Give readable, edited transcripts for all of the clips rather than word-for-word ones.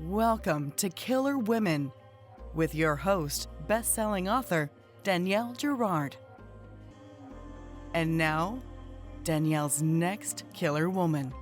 Welcome to Killer Women with your host, best-selling author Danielle Girard. And now, Danielle's next killer woman.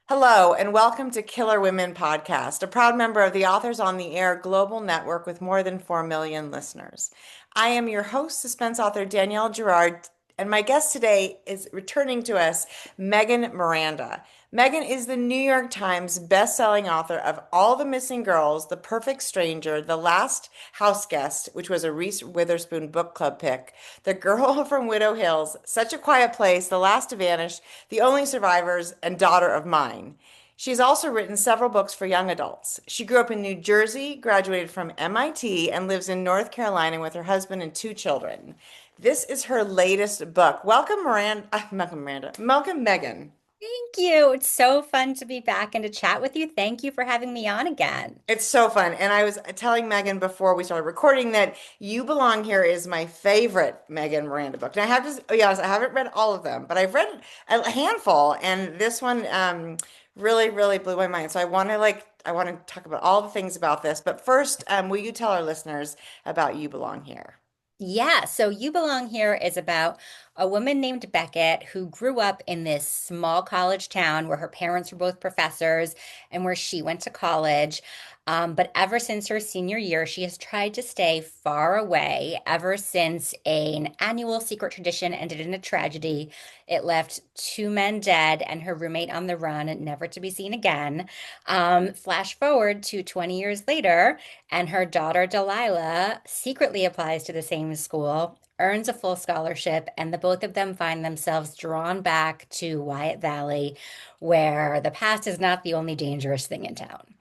Hello, and welcome to Killer Women Podcast, a proud member of the Authors on the Air global network with more than 4 million listeners. I am your host, suspense author Danielle Girard, and my guest today is returning to us, Megan Miranda. Megan is the New York Times best-selling author of All the Missing Girls, The Perfect Stranger, The Last House Guest, which was a Reese Witherspoon book club pick, The Girl from Widow Hills, Such a Quiet Place, The Last to Vanish, The Only Survivors, and Daughter of Mine. She's also written several books for young adults. She grew up in New Jersey, graduated from MIT, and lives in North Carolina with her husband and 2 children. This is her latest book. Welcome, Miranda. Welcome, Megan. Thank you. It's so fun to be back and to chat with you. Thank you for having me on again. It's so fun. And I was telling Megan before we started recording that You Belong Here is my favorite Megan Miranda book. And I have to be honest, I haven't read all of them, but I've read a handful. And this one really, really blew my mind. So I want to talk about all the things about this. But first, will you tell our listeners about You Belong Here? Yeah, so You Belong Here is about a woman named Beckett who grew up in this small college town where her parents were both professors and where she went to college. But ever since her senior year, she has tried to stay far away ever since an annual secret tradition ended in a tragedy. It left 2 men dead and her roommate on the run, never to be seen again. Flash forward to 20 years later. And her daughter, Delilah, secretly applies to the same school, earns a full scholarship, and the both of them find themselves drawn back to Wyatt Valley, where the past is not the only dangerous thing in town.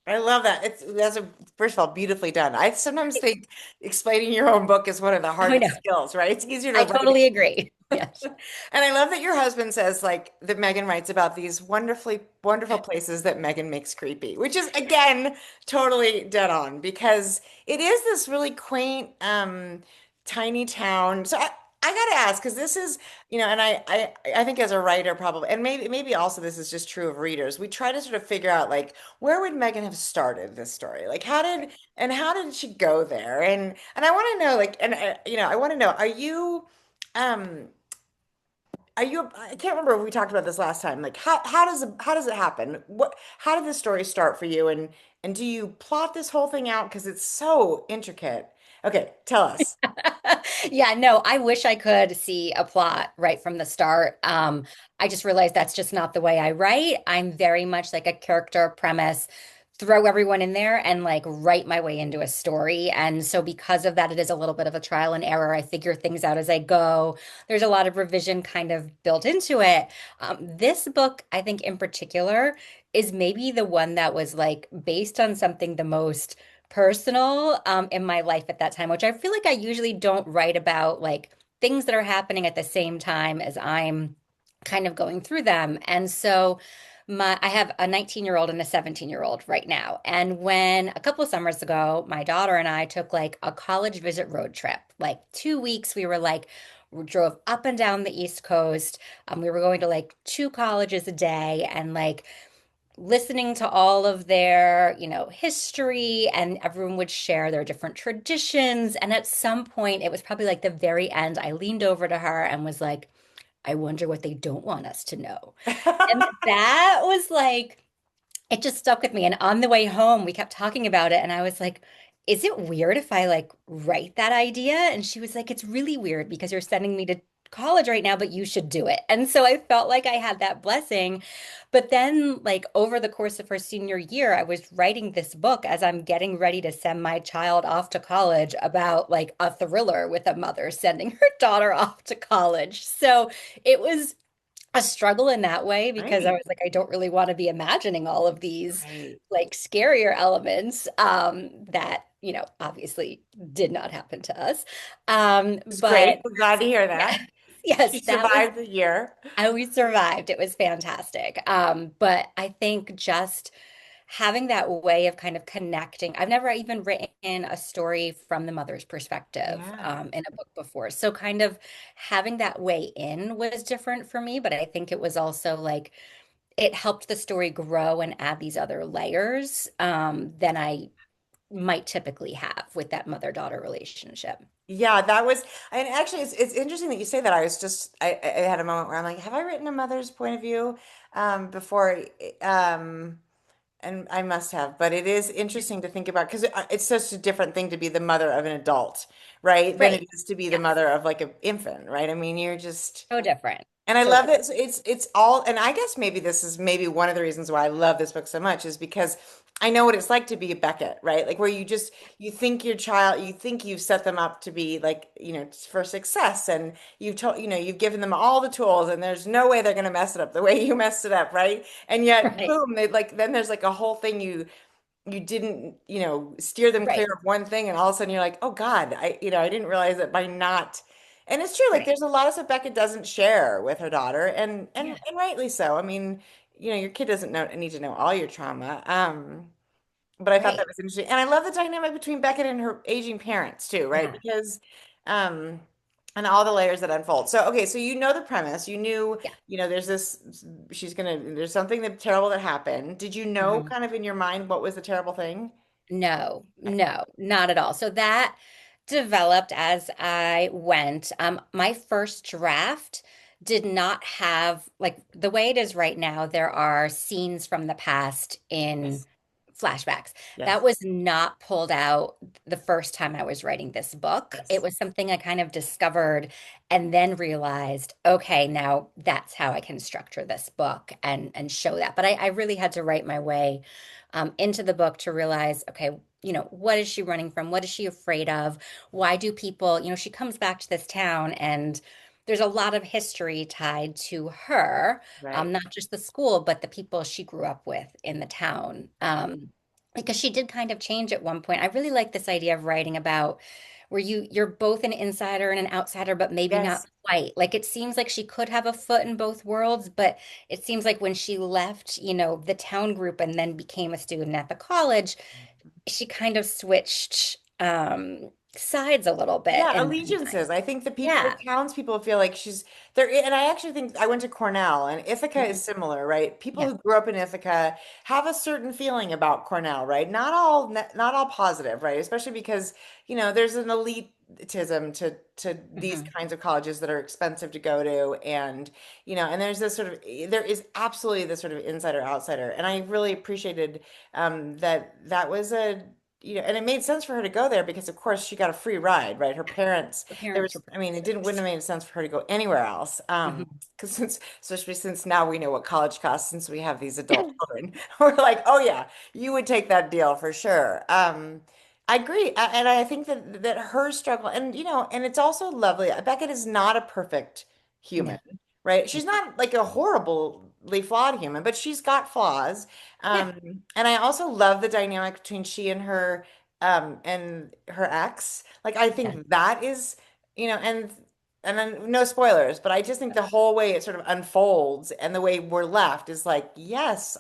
I love that. First of all, beautifully done. I sometimes think explaining your own book is one of the I know. hardest skills, right? It's easier to I write totally agree. Yes. And I love that your husband says like that Megan writes about these wonderfully wonderful places that Megan makes creepy, which is again totally dead on because it is this really quaint tiny town. I gotta ask because this is, and I think as a writer probably, and maybe also this is just true of readers. We try to sort of figure out like where would Megan have started this story? Like how did she go there? And I want to know like I want to know um I can't remember if we talked about this last time. Like how does it happen? How did this story start for you? And do you plot this whole thing out? Because it's so intricate. Okay, tell us. Yeah, no, I wish I could see a plot right from the start. I just realized that's just not the way I write. I'm very much like a character premise, throw everyone in there and like write my way into a story. And so because of that, it is a little bit of a trial and error. I figure things out as I go. There's a lot of revision kind of built into it. This book, I think in particular, is maybe the one that was like based on something the most personal in my life at that time, which I feel like I usually don't write about like things that are happening at the same time as I'm kind of going through them. And so I have a 19-year-old and a 17-year-old right now. And when a couple of summers ago, my daughter and I took like a college visit road trip, like 2 weeks, we drove up and down the East Coast. We were going to like 2 colleges a day and like listening to all of their, history, and everyone would share their different traditions. And at some point, it was probably like the very end, I leaned over to her and was like, I wonder what they don't want us to know. And that was like, it just stuck with me. And on the way home, we kept talking about it. And I was like, is it weird if I like write that idea? And she was like, it's really weird because you're sending me to college right now, but you should do it. And so I felt like I had that blessing. But then, like, over the course of her senior year, I was writing this book as I'm getting ready to send my child off to college about like a thriller with a mother sending her daughter off to college. So it was a struggle in that way because I Right. was like, I don't really want to be imagining all of these Right. like scarier elements that, obviously did not happen to us. It's But great. We're glad to hear yeah, that. yes, She that was, survived the year. and we survived. It was fantastic. But I think just having that way of kind of connecting. I've never even written a story from the mother's perspective Yeah. in a book before. So kind of having that way in was different for me, but I think it was also like it helped the story grow and add these other layers than I might typically have with that mother-daughter relationship. Yeah, that was, and actually, it's interesting that you say that. I was just, I had a moment where I'm like, have I written a mother's point of view before? Um, and I must have, but it is interesting to think about because it's such a different thing to be the mother of an adult, right? Than it Right. is to be the Yes. mother of like an infant, right? I mean, you're just, So different. and I So love that different. it's all, and I guess maybe this is maybe one of the reasons why I love this book so much is because I know what it's like to be a Beckett, right? Like where you just you think your child, you think you've set them up to be like, for success, and you've told, you've given them all the tools, and there's no way they're going to mess it up the way you messed it up, right? And yet, Right. boom, they like then there's like a whole thing you didn't, steer them clear Right. of one thing, and all of a sudden you're like, oh God, I didn't realize that by not. And it's true, like Right. there's a lot of stuff Becca doesn't share with her daughter, and and Yeah. and rightly so. I mean, your kid doesn't need to know all your trauma. But I thought that Right. was interesting. And I love the dynamic between Beckett and her aging parents too, right? Yeah. Because um and all the layers that unfold. So okay, so you know the premise. You knew, Yeah. there's there's something that terrible that happened. Did you know Mhm. kind of in your mind what was the terrible thing? No, no, not at all. So that developed as I went. My first draft did not have, like, the way it is right now, there are scenes from the past in Yes. flashbacks. That Yes. was not pulled out the first time I was writing this book. It Yes. was something I kind of discovered and then realized, okay, now that's how I can structure this book and show that. But I really had to write my way into the book to realize, okay, what is she running from? What is she afraid of? Why do people, she comes back to this town and there's a lot of history tied to her, Right. not just the school, but the people she grew up with in the town. Because she did kind of change at one point. I really like this idea of writing about where you're both an insider and an outsider, but maybe not Yes. quite. Like it seems like she could have a foot in both worlds, but it seems like when she left, the town group and then became a student at the college, she kind of switched sides a little bit Yeah, in my allegiances. mind. I think the Yeah. townspeople feel like she's there. And I actually think I went to Cornell, and Ithaca is Mhm. similar, right? People Yeah. who grew up in Ithaca have a certain feeling about Cornell, right? Not all positive, right? Especially because, there's an elitism to these Hmm. kinds of colleges that are expensive to go to. And, and there is absolutely this sort of insider outsider. And I really appreciated that was and it made sense for her to go there because, of course, she got a free ride, right? Her parents, The there parents was, were I mean, wouldn't have made sense for her to go anywhere else. Mhm. Because especially since now we know what college costs, since we have these adult children, we're like, oh yeah, you would take that deal for sure. I agree, and I think that her struggle, and and it's also lovely. Beckett is not a perfect No. human, right? She's not like a horribly flawed human, but she's got flaws. Yeah. And I also love the dynamic between she and her ex. Like I Yeah. think that is, and then no spoilers, but I just think the whole way it sort of unfolds and the way we're left is like, yes,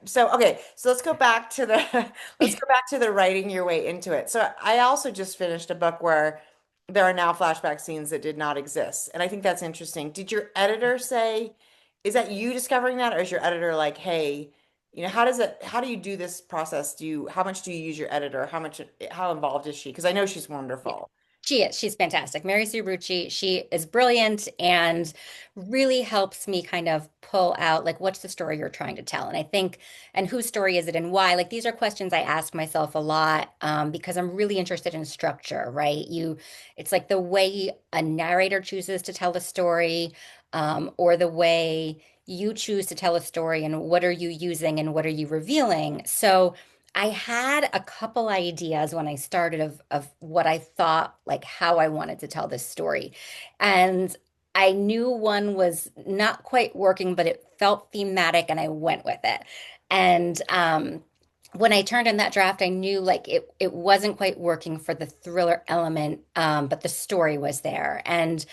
so okay, so let's go back to the let's go back to the writing your way into it. So I also just finished a book where there are now flashback scenes that did not exist. And I think that's interesting. Did your editor say, is that you discovering that, or is your editor like, hey, how do you do this process? How much do you use your editor? How involved is she? Because I know she's Yeah. wonderful. She is. She's fantastic. Mary Sue Rucci, she is brilliant and really helps me kind of pull out like what's the story you're trying to tell. And I think, and whose story is it and why? Like these are questions I ask myself a lot because I'm really interested in structure, right? It's like the way a narrator chooses to tell the story, or the way you choose to tell a story and what are you using and what are you revealing. So I had a couple ideas when I started of what I thought, like how I wanted to tell this story. And I knew one was not quite working, but it felt thematic and I went with it. And when I turned in that draft, I knew like it wasn't quite working for the thriller element, but the story was there. And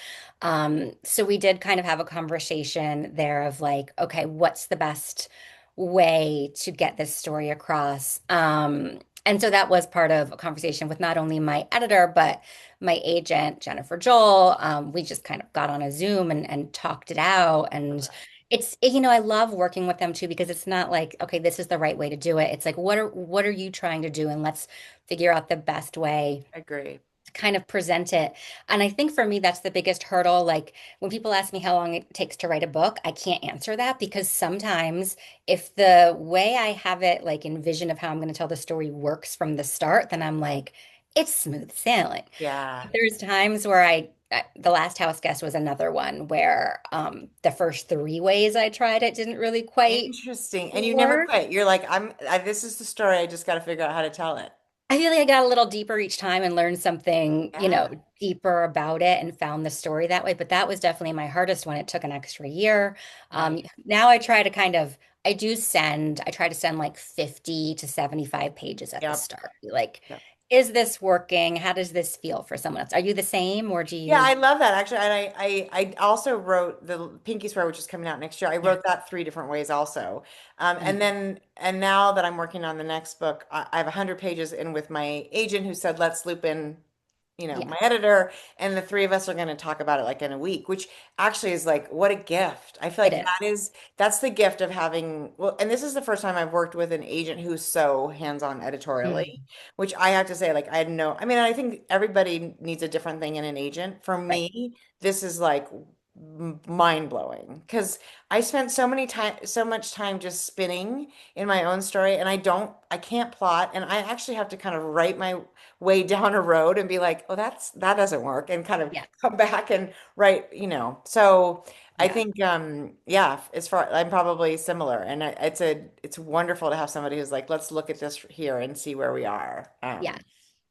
so we did kind of have a conversation there of like, okay, what's the best way to get this story across? And so that was part of a conversation with not only my editor, but my agent, Jennifer Joel. We just kind of got on a Zoom and talked it out. And I love working with them too because it's not like, okay, this is the right way to do it. It's like, what are you trying to do? And let's figure out the best way Agree. to kind of present it. And I think for me, that's the biggest hurdle. Like when people ask me how long it takes to write a book, I can't answer that because sometimes if the way I have it, like envision of how I'm going to tell the story works from the start, then I'm like, it's smooth sailing. Yeah. But there's times where the last house guest was another one where the first three ways I tried it didn't really quite Interesting. And you never work. quit. You're like, this is the story. I just got to figure out how to tell it. I feel like I got a little deeper each time and learned something, Yeah. deeper about it and found the story that way. But that was definitely my hardest one. It took an extra year. Right. Now I try to I try to send like 50 to 75 pages at the Yep. start. Like, Yep. is this working? How does this feel for someone else? Are you the same or do Yeah, you? I love that actually. And I also wrote the Pinky Swear, which is coming out next year. I Yeah. wrote that three different ways also. And Mm, then, and now that I'm working on the next book, I have 100 pages in with my agent who said, let's loop in yeah, my editor, and the three of us are going to talk about it like in a week, which actually is like, what a gift. I feel it like is. that's the gift of having, well, and this is the first time I've worked with an agent who's so hands-on editorially, Mm, which I have to say, like, I had no, I mean, I think everybody needs a different thing in an agent. For right. me, this is like mind-blowing because I spent so much time just spinning in my own story, and I can't plot, and I actually have to kind of write my way down a road and be like, oh, that doesn't work, and kind of Yeah. come back and write, So I Yeah. think, yeah, as far I'm probably similar, and it's wonderful to have somebody who's like, let's look at this here and see where we are. Yes.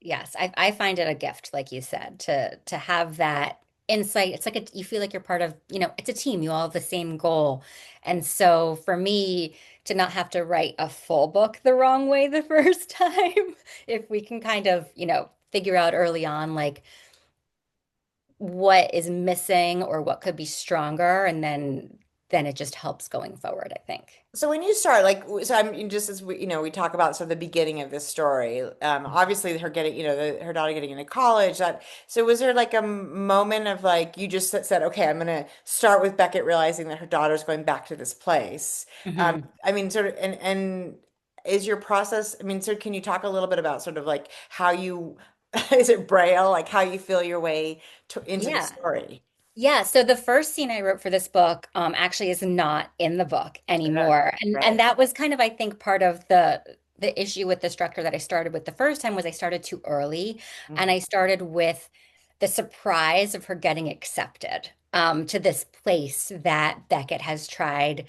Yes. I find it a gift, like you said, to have that insight. It's like you feel like you're part of, it's a team. You all have the same goal. And so for me to not have to write a full book the wrong way the first time, if we can kind of, figure out early on like what is missing or what could be stronger, and then it just helps going forward, I think. So when you start, like, so I'm just as we talk about sort of the beginning of this story. Obviously, her getting, her daughter getting into college. So was there like a moment of like you just said, okay, I'm gonna start with Beckett realizing that her daughter's going back to this place. Mhm. I mean, sort of, and is your process? I mean, so can you talk a little bit about sort of like how you, is it Braille, like how you feel your way into the Yeah. story? Yeah, so the first scene I wrote for this book actually is not in the book Good. anymore. And Right. that was kind of, I think, part of the issue with the structure that I started with the first time was I started too early and Mhm. I started with the surprise of her getting accepted to this place that Beckett has tried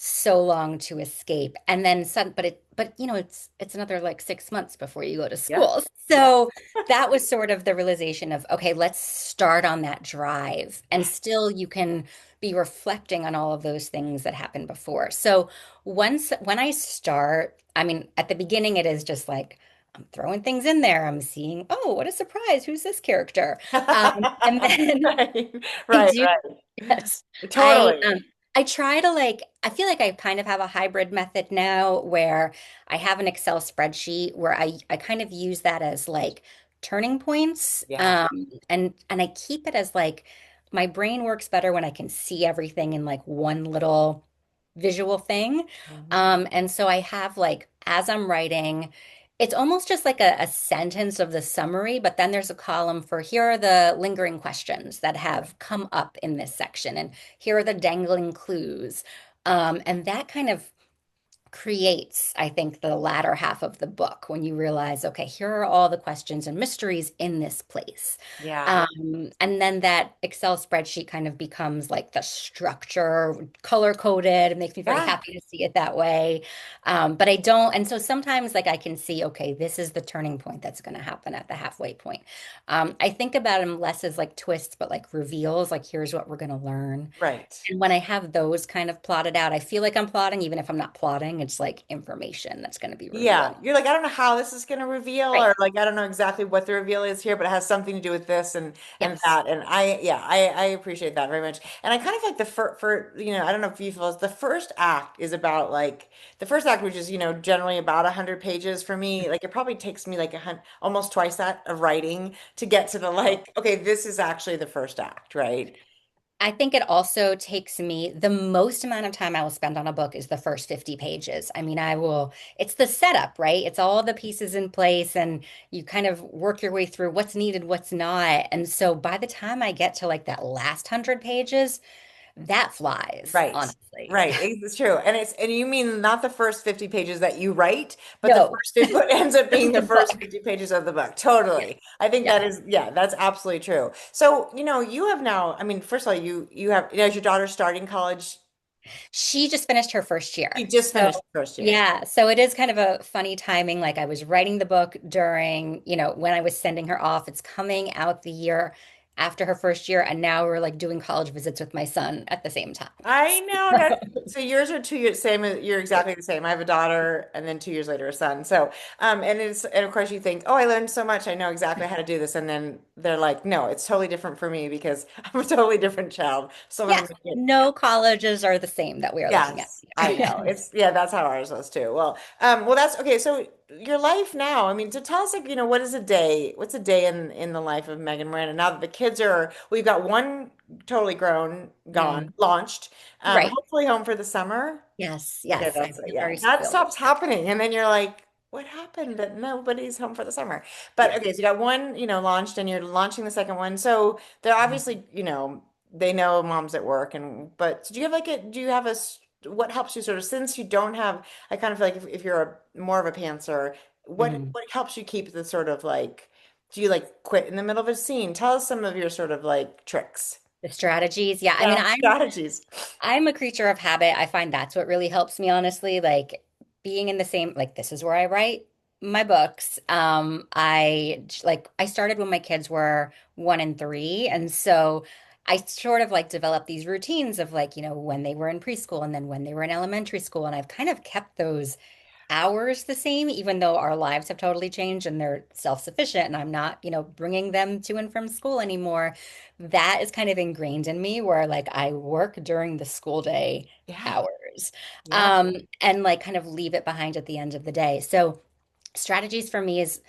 so long to escape. And then it's another like 6 months before you go to Yep. school. Yep. So that was sort of the realization of, okay, let's start on that drive. And still you can be reflecting on all of those things that happened before. So when I start, I mean, at the beginning, it is just like, I'm throwing things in there. I'm seeing, oh, what a surprise. Who's this character? And then Right, I right, do, right. yes, Totally. I try to like, I feel like I kind of have a hybrid method now where I have an Excel spreadsheet where I kind of use that as like turning points. Yeah. And I keep it as like my brain works better when I can see everything in like one little visual thing. Mhm. And so I have like, as I'm writing, it's almost just like a sentence of the summary, but then there's a column for here are the lingering questions that have come up in this section, and here are the dangling clues. And that kind of creates, I think, the latter half of the book when you realize, okay, here are all the questions and mysteries in this place. Yeah. And then that Excel spreadsheet kind of becomes like the structure, color coded. It makes me very Yeah. happy to see it that way. But I don't, and so sometimes like I can see, okay, this is the turning point that's going to happen at the halfway point. I think about them less as like twists, but like reveals, like here's what we're going to learn. Right. And when I have those kind of plotted out, I feel like I'm plotting, even if I'm not plotting, it's like information that's going to be Yeah. revealed. You're like, I don't know how this is going to reveal, Right. or like, I don't know exactly what the reveal is here, but it has something to do with this and Yes. that. And I appreciate that very much. And I kind of like I don't know if you feel the first act is about like the first act, which is, generally about 100 pages for me. Like it probably takes me like almost twice that of writing to get to the Oh, like, okay, this is actually the first act, right? I think it also takes me the most amount of time I will spend on a book is the first 50 pages. I mean, it's the setup, right? It's all the pieces in place and you kind of work your way through what's needed, what's not. And so by the time I get to like that last 100 pages, that flies, Right. honestly. Right. It's true. And you mean not the first 50 pages that you write, but the No, first 50 what ends up being the the first book. 50 pages of the book. Yeah. Totally. I think Yeah. that is, yeah, that's absolutely true. So, you have now, I mean, first of all, you have, is your daughter starting college? She just finished her first She year. just So, finished the first year. yeah. So it is kind of a funny timing. Like I was writing the book during, when I was sending her off. It's coming out the year after her first year. And now we're like doing college visits with my son at the same time. I know that. So yours are 2 years, same as you're exactly the same. I have a daughter and then 2 years later a son. So, and of course you think, oh, I learned so much. I know exactly how to do this. And then they're like, no, it's totally different for me because I'm a totally different child. So I'm Yes. gonna make it. No colleges are the same that we are looking at Yes, I here. know. It's yeah, that's how ours was too. Well, that's okay. So your life now, I mean, to tell us like, what is a day? What's a day in the life of Megan Miranda now that the kids are, we've got one totally grown, gone, Mm. launched, Right. hopefully home for the summer. Yes. Okay, Yes. I that's feel yeah. very That spoiled. stops happening, and then you're like, what happened that nobody's home for the summer? But Yeah. okay, so you got one, launched, and you're launching the second one. So they're obviously, they know mom's at work, and but so do you have like a do you have what helps you sort of since you don't have? I kind of feel like if you're more of a pantser, Mhm. what helps you keep the sort of like? Do you like quit in the middle of a scene? Tell us some of your sort of like tricks. The strategies. Yeah. I mean, Yeah, strategies. I'm a creature of habit. I find that's what really helps me, honestly. Like being in the same, like this is where I write my books. I started when my kids were 1 and 3. And so I sort of like developed these routines of like, when they were in preschool and then when they were in elementary school. And I've kind of kept those hours the same, even though our lives have totally changed and they're self-sufficient and I'm not, bringing them to and from school anymore. That is kind of ingrained in me where like I work during the school day Yeah, hours, yeah, and like kind of leave it behind at the end of the day. So strategies for me is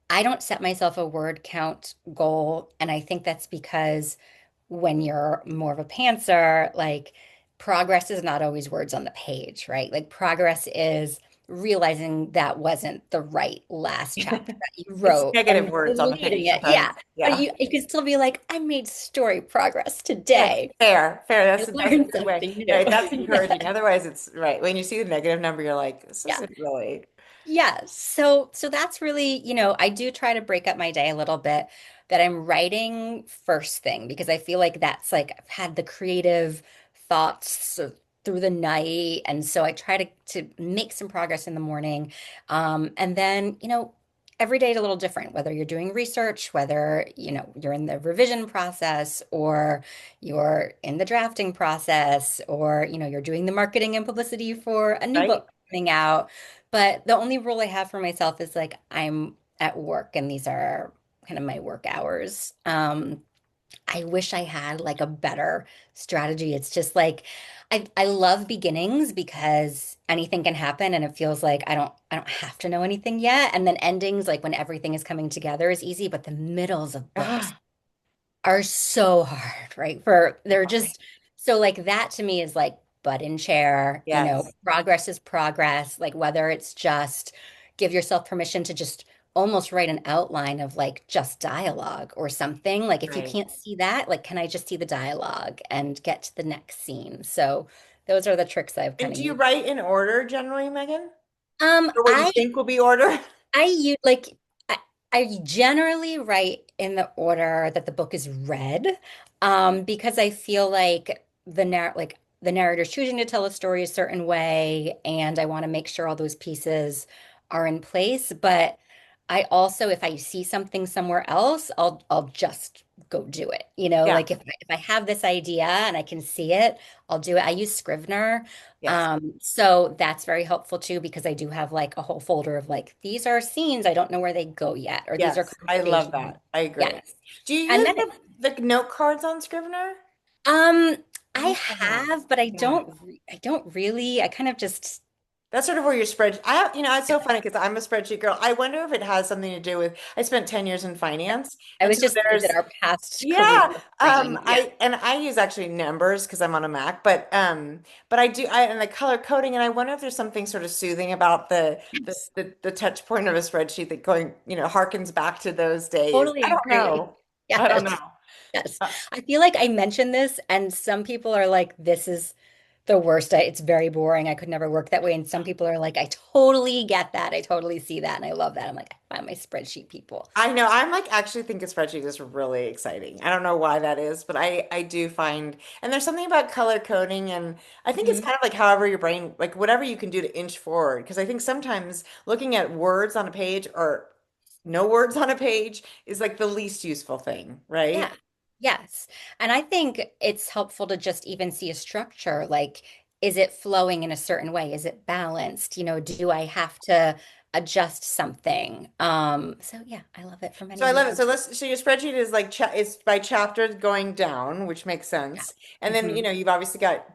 I don't set myself a word count goal. And I think that's because when you're more of a pantser, like progress is not always words on the page, right? Like progress is realizing that wasn't the right last chapter that you it's wrote negative and words on the deleting page it. Yeah. sometimes. But Yeah. you can still be like, I made story progress Yes, today. fair, fair. I That's a learned good way. something new. Right, that's Yeah. encouraging. Otherwise, it's right. When you see the negative number, you're like, this Yeah. isn't really. Yeah, so that's really, I do try to break up my day a little bit that I'm writing first thing because I feel like that's like I've had the creative thoughts through the night and so I try to make some progress in the morning. And then, every day is a little different, whether you're doing research, whether, you're in the revision process or you're in the drafting process or, you're doing the marketing and publicity for a new Right? book coming out. But the only rule I have for myself is like I'm at work and these are kind of my work hours. I wish I had like a better strategy. It's just like I love beginnings because anything can happen and it feels like I don't have to know anything yet. And then endings, like when everything is coming together is easy, but the middles of books Ah, are so hard, right? For they're yeah. just so like that to me is like butt in chair, Yes. progress is progress. Like whether it's just give yourself permission to just almost write an outline of like just dialogue or something. Like if you Right. can't see that, like can I just see the dialogue and get to the next scene? So those are the tricks I've And kind of do you used. write in order generally, Megan? Um, Or what you I think will be order? I use like I generally write in the order that the book is read, because I feel like the narrator's choosing to tell a story a certain way, and I want to make sure all those pieces are in place. But I also, if I see something somewhere else, I'll just go do it. Yeah. Like if I have this idea and I can see it, I'll do it. I use Scrivener. Yes. So that's very helpful too, because I do have like a whole folder of like, these are scenes, I don't know where they go yet, or these are Yes. I love conversations. that. I agree. Yes. Do you And use then the note cards on Scrivener? um I I used to have. have, but Yeah. I don't really, I kind of just That's sort of where your spread. It's so funny because I'm a spreadsheet girl. I wonder if it has something to do with. I spent 10 years in finance, I and was so just, is it there's our past career yeah. brain? Yeah. I use actually numbers because I'm on a Mac, but I and the color coding, and I wonder if there's something sort of soothing about Yes. the touch point of a spreadsheet that going, harkens back to those days. Totally I don't agree. know. I don't Yes. know. Yes. Uh, I feel like I mentioned this, and some people are like, this is the worst. It's very boring. I could never work that way. And some people are like, I totally get that. I totally see that. And I love that. I'm like, I find my spreadsheet people. I know. I'm like actually think a spreadsheet is really exciting. I don't know why that is, but I do find, and there's something about color coding, and I think it's Mhm. kind of like however your brain, like whatever you can do to inch forward. Because I think sometimes looking at words on a page or no words on a page is like the least useful thing, Yeah. right? Yes. And I think it's helpful to just even see a structure. Like, is it flowing in a certain way? Is it balanced? Do I have to adjust something? So yeah, I love it for So many I love it. reasons. So your spreadsheet is like it's by chapters going down, which makes Yeah. sense. And then, Mhm. you've obviously got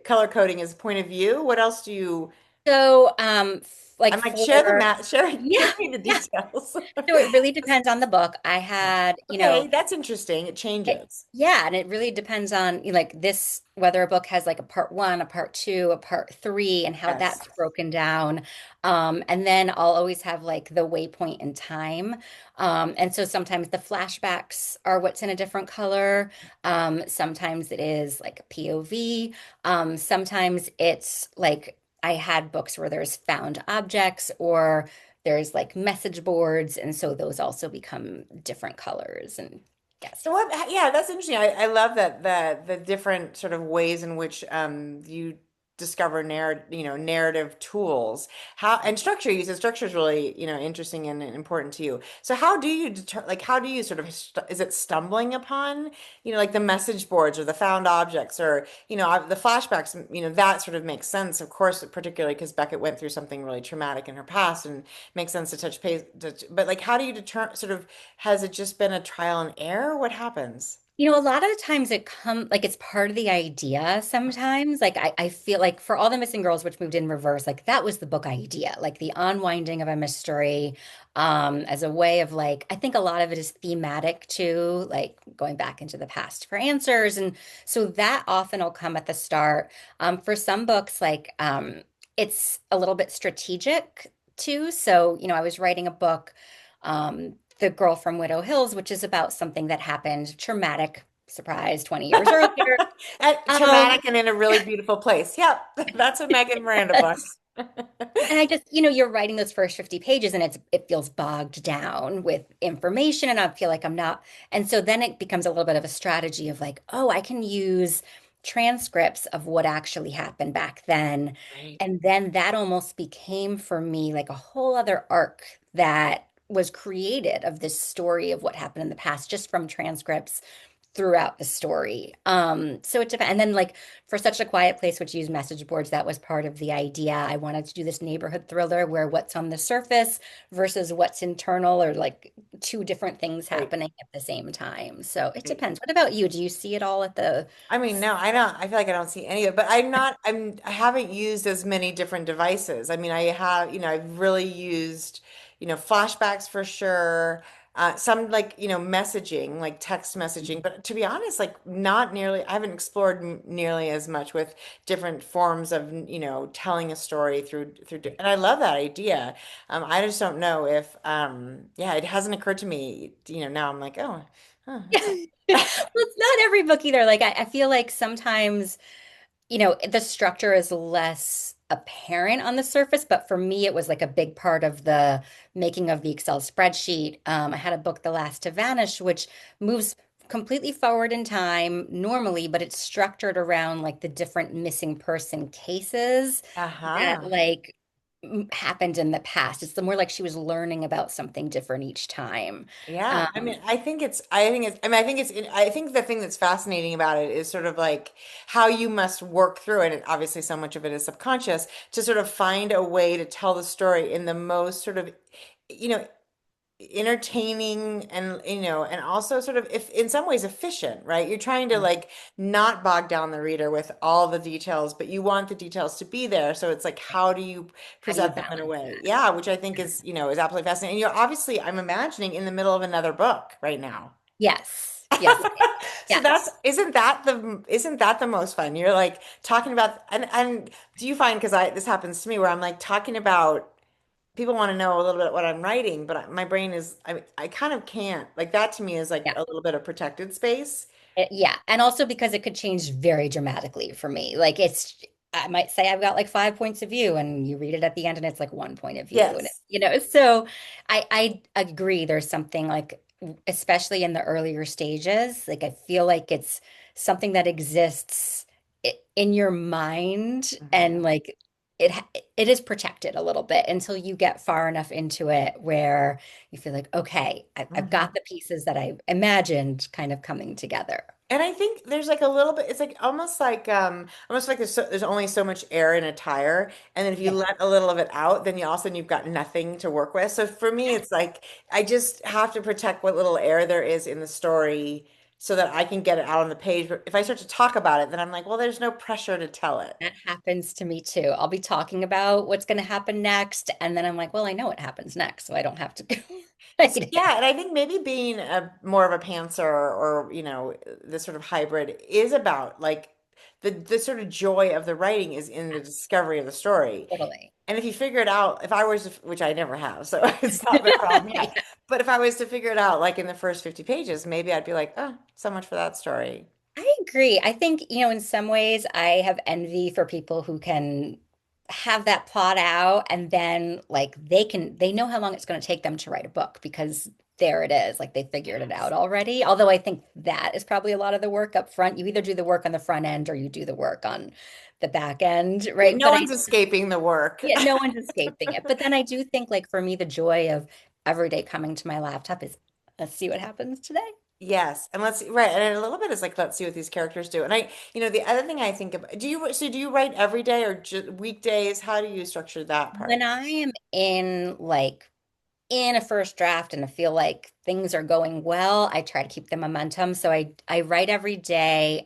color coding is point of view. What else do you? So, I'm like like, share the for, map, share, yeah, give me the yeah. details. So it really depends on the book. I had, Okay, that's interesting. It changes. yeah, and it really depends on like this whether a book has like a part one, a part two, a part three, and how Yes. that's broken down. And then I'll always have like the waypoint in time. And so sometimes the flashbacks are what's in a different color. Sometimes it is like a POV. Sometimes it's like I had books where there's found objects or there's like message boards, and so those also become different colors. And yes, So yes. what, yeah, that's interesting. I love that the different sort of ways in which you discover narrative tools. How and structure you said structure is really, interesting and important to you. So how do you how do you sort of is it stumbling upon, like the message boards or the found objects or, the flashbacks, that sort of makes sense, of course, particularly because Beckett went through something really traumatic in her past and makes sense to touch base, but like how do you deter sort of has it just been a trial and error? What happens? A lot of the times it come like it's part of the idea sometimes. Like I feel like for All the Missing Girls, which moved in reverse, like that was the book idea, like the unwinding of a mystery, as a way of like, I think a lot of it is thematic too, like going back into the past for answers. And so that often will come at the start. For some books, like it's a little bit strategic too. So, I was writing a book. The Girl from Widow Hills, which is about something that happened, traumatic, surprise, 20 years earlier. Traumatic and in a really beautiful place. Yep, that's a Megan Miranda book. And I just, you're writing those first 50 pages and it feels bogged down with information and I feel like I'm not. And so then it becomes a little bit of a strategy of like, oh, I can use transcripts of what actually happened back then. Right. And then that almost became for me like a whole other arc that was created of this story of what happened in the past just from transcripts throughout the story. So it depends. And then like for Such a Quiet Place, which used message boards, that was part of the idea. I wanted to do this neighborhood thriller where what's on the surface versus what's internal or like two different things Right. happening at the same time. So it Right. depends. What about you? Do you see it all at the I mean, no, I don't. I feel like I don't see any of it, but I haven't used as many different devices. I mean, I have, I've really used, flashbacks for sure. Some like, messaging, like text messaging. But to be honest, like not nearly, I haven't explored nearly as much with different forms of, telling a story and I love that idea. I just don't know if, yeah, it hasn't occurred to me, now I'm like, oh, huh, Yeah. Well, it's not every book either. Like I feel like sometimes the structure is less apparent on the surface, but for me, it was like a big part of the making of the Excel spreadsheet. I had a book, The Last to Vanish, which moves completely forward in time normally, but it's structured around like the different missing person cases that uh-huh. like happened in the past. It's the more like she was learning about something different each time. Yeah, I Um, mean, I think I think the thing that's fascinating about it is sort of like how you must work through it, and obviously so much of it is subconscious, to sort of find a way to tell the story in the most sort of, you know, entertaining and and also sort of if in some ways efficient, right? You're trying to like not bog down the reader with all the details, but you want the details to be there. So it's like how do you How do you present them in a balance way? that? Yeah, which I think is absolutely fascinating. And you're obviously, I'm imagining, in the middle of another book right now. Yes. Yes. So that's Yes. isn't that the most fun? You're like talking about and do you find because I this happens to me where I'm like talking about people want to know a little bit what I'm writing, but my brain is I kind of can't. Like that to me is like Yeah. a little bit of protected space. Yeah. And also because it could change very dramatically for me. Like I might say I've got like 5 points of view and you read it at the end and it's like 1 point of view. And, Yes. so I agree. There's something like, especially in the earlier stages, like I feel like it's something that exists in your mind Mhm. and like it is protected a little bit until you get far enough into it where you feel like, okay, I've got Mhm. the pieces that I imagined kind of coming together. And I think there's like a little bit, it's like almost like there's only so much air in a tire. And then if you Yeah. let a little of it out, then you all of a sudden you've got nothing to work with. So for me, it's like I just have to protect what little air there is in the story so that I can get it out on the page. But if I start to talk about it, then I'm like, well, there's no pressure to tell it. That happens to me too. I'll be talking about what's going to happen next, and then I'm like, well, I know what happens next, so I don't have to go write So, it. yeah, and I think maybe being a more of a pantser or this sort of hybrid is about like the sort of joy of the writing is in the discovery of the story. Totally. And if you figure it out, if I was to, which I never have, so it's not been a problem yet. Yeah. But if I was to figure it out like in the first 50 pages, maybe I'd be like, oh, so much for that story. I agree. I think, in some ways I have envy for people who can have that plot out and then like they know how long it's going to take them to write a book because there it is. Like they figured it out already. Although I think that is probably a lot of the work up front. You either do the work on the front end or you do the work on the back end, Yeah, right? no But one's escaping the work. yeah, no one's escaping it. But then I do think like for me the joy of every day coming to my laptop is let's see what happens today. Yes, and let's right, and a little bit is like let's see what these characters do. And the other thing I think about, do you write every day or just weekdays? How do you structure that part? When I am in a first draft and I feel like things are going well, I try to keep the momentum. So I write every day.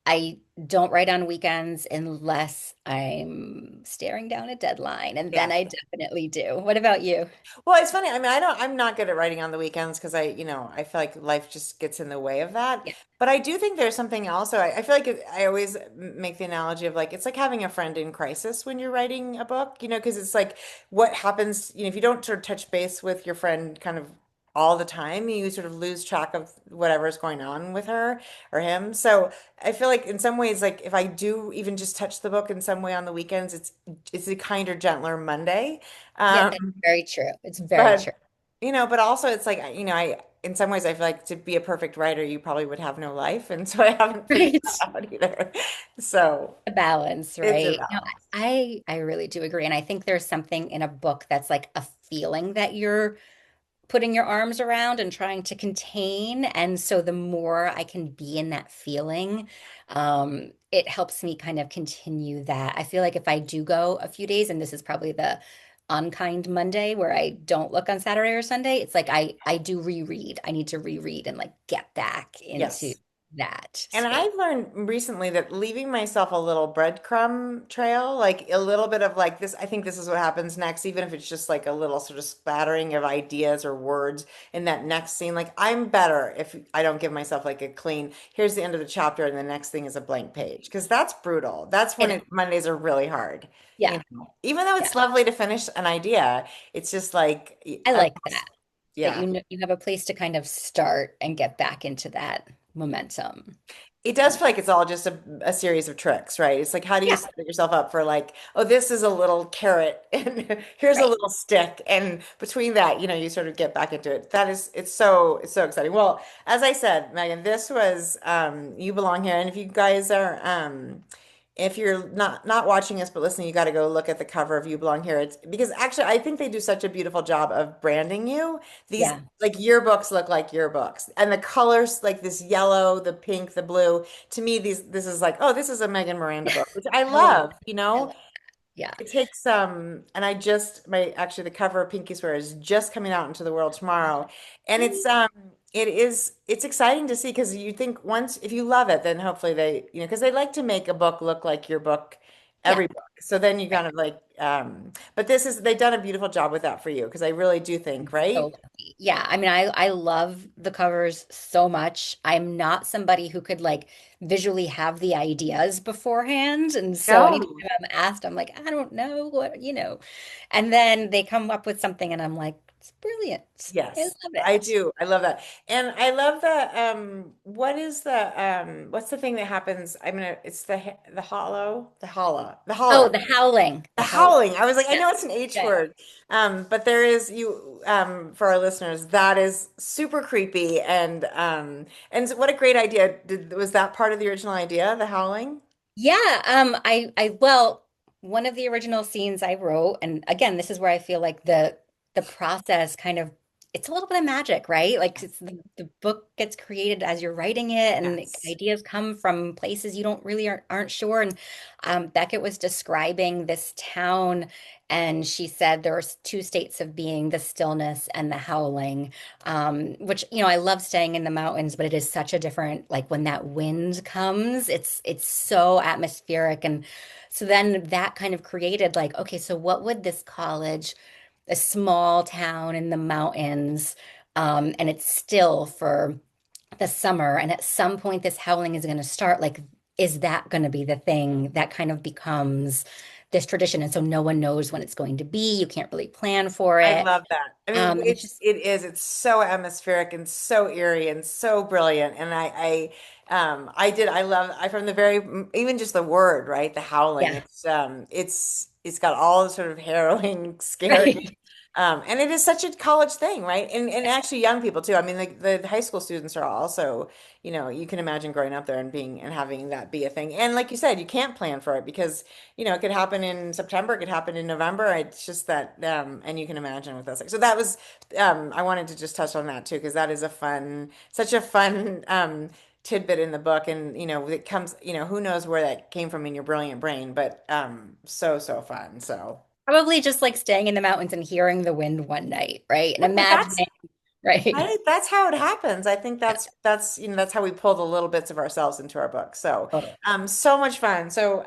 I don't write on weekends unless I'm staring down a deadline, and then Yeah. I definitely do. What about you? Well, it's funny. I mean, I'm not good at writing on the weekends because I feel like life just gets in the way of that. Yeah, But I do think there's something else. So I feel like I always make the analogy of like, it's like having a friend in crisis when you're writing a book, because it's like what happens, if you don't sort of touch base with your friend kind of all the time, you sort of lose track of whatever's going on with her or him. So I feel like in some ways, like if I do even just touch the book in some way on the weekends, it's a kinder, gentler Monday. yeah, that's Um, very true. It's very true. but but also it's like, I in some ways I feel like to be a perfect writer, you probably would have no life, and so I haven't figured Right. that out either. So A balance, it's a right? No, balance. I really do agree. And I think there's something in a book that's like a feeling that you're putting your arms around and trying to contain. And so the more I can be in that feeling, it helps me kind of continue that. I feel like if I do go a few days, and this is probably the unkind Monday where I don't look on Saturday or Sunday, it's like I do reread. I need to reread and like get back into Yes. that And space. I've learned recently that leaving myself a little breadcrumb trail, like a little bit of like this, I think this is what happens next, even if it's just like a little sort of splattering of ideas or words in that next scene. Like I'm better if I don't give myself like a clean, here's the end of the chapter and the next thing is a blank page, because that's brutal. That's I when know. Mondays are really hard. Yeah. Even though Yeah. it's lovely to finish an idea, it's just like, I like that. That yeah. you have a place to kind of start and get back into that momentum. It does feel like it's all just a series of tricks, right? It's like, how do you Yeah, set yourself up for like, oh, this is a little carrot and here's a right. little stick. And between that, you sort of get back into it. It's so exciting. Well, as I said, Megan, this was You Belong Here. And if you guys are if you're not watching us but listening, you got to go look at the cover of You Belong Here. It's because actually I think they do such a beautiful job of branding you. These Yeah. like yearbooks look like yearbooks. And the colors like this yellow, the pink, the blue. To me, this is like, oh, this is a Megan Miranda book, which I I love love, that. you I know? love. Yeah. It takes and I just my actually the cover of Pinky Swear is just coming out into the world tomorrow. And it's exciting to see because you think once if you love it, then hopefully they, because they like to make a book look like your book, Yeah. every book. So then you Right. kind of like but they've done a beautiful job with that for you because I really do think, So right? lucky. Yeah, I mean, I love the covers so much. I'm not somebody who could like visually have the ideas beforehand, and so anytime No. I'm asked, I'm like, I don't know what. And then they come up with something, and I'm like, it's brilliant. I Yes, love I it. do. I love that. And I love the what's the thing that happens? It's the Oh, holler. the howling, The the howling. howling. I was like, I Yeah, know it's an H yeah, word. But there is for our listeners, that is super creepy and so what a great idea. Was that part of the original idea, the howling? yeah. Well, one of the original scenes I wrote, and again, this is where I feel like the process kind of it's a little bit of magic, right? Like Yes. it's the book gets created as you're writing it, and Yes. ideas come from places you don't really aren't sure. And Beckett was describing this town, and she said there was two states of being, the stillness and the howling. Which, I love staying in the mountains, but it is such a different, like when that wind comes, it's so atmospheric. And so then that kind of created like, okay, so what would this college, a small town in the mountains, and it's still for the summer, and at some point this howling is going to start, like, is that going to be the thing that kind of becomes this tradition? And so no one knows when it's going to be. You can't really plan for I it. love that. I mean, And it's just, it's so atmospheric and so eerie and so brilliant. And I love I from the very even just the word, right? The howling. yeah, It's got all the sort of harrowing, scary. right. And it is such a college thing, right? And actually young people too. I mean, the high school students are also, you can imagine growing up there and being and having that be a thing. And like you said, you can't plan for it because, it could happen in September, it could happen in November. It's just that, and you can imagine what that's like. So that was, I wanted to just touch on that too, because that is such a fun, tidbit in the book. And, it comes, who knows where that came from in your brilliant brain, but, so fun. So. Probably just like staying in the mountains and hearing the wind one night, right? And Yeah, but imagining, right? right. That's how it happens. I think Yeah, that's how we pull the little bits of ourselves into our book. So, totally. so much fun. So,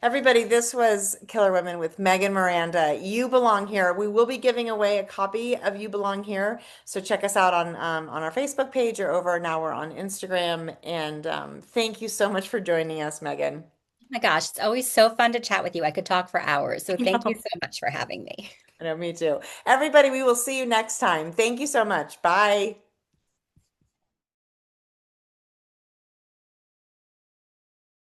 everybody, this was Killer Women with Megan Miranda. You belong here. We will be giving away a copy of You Belong Here. So check us out on our Facebook page or over now we're on Instagram. And thank you so much for joining us, Megan. Oh my gosh, it's always so fun to chat with you. I could talk for hours. So I thank you know. so much for having me. I know, me too. Everybody, we will see you next time. Thank you so much. Bye.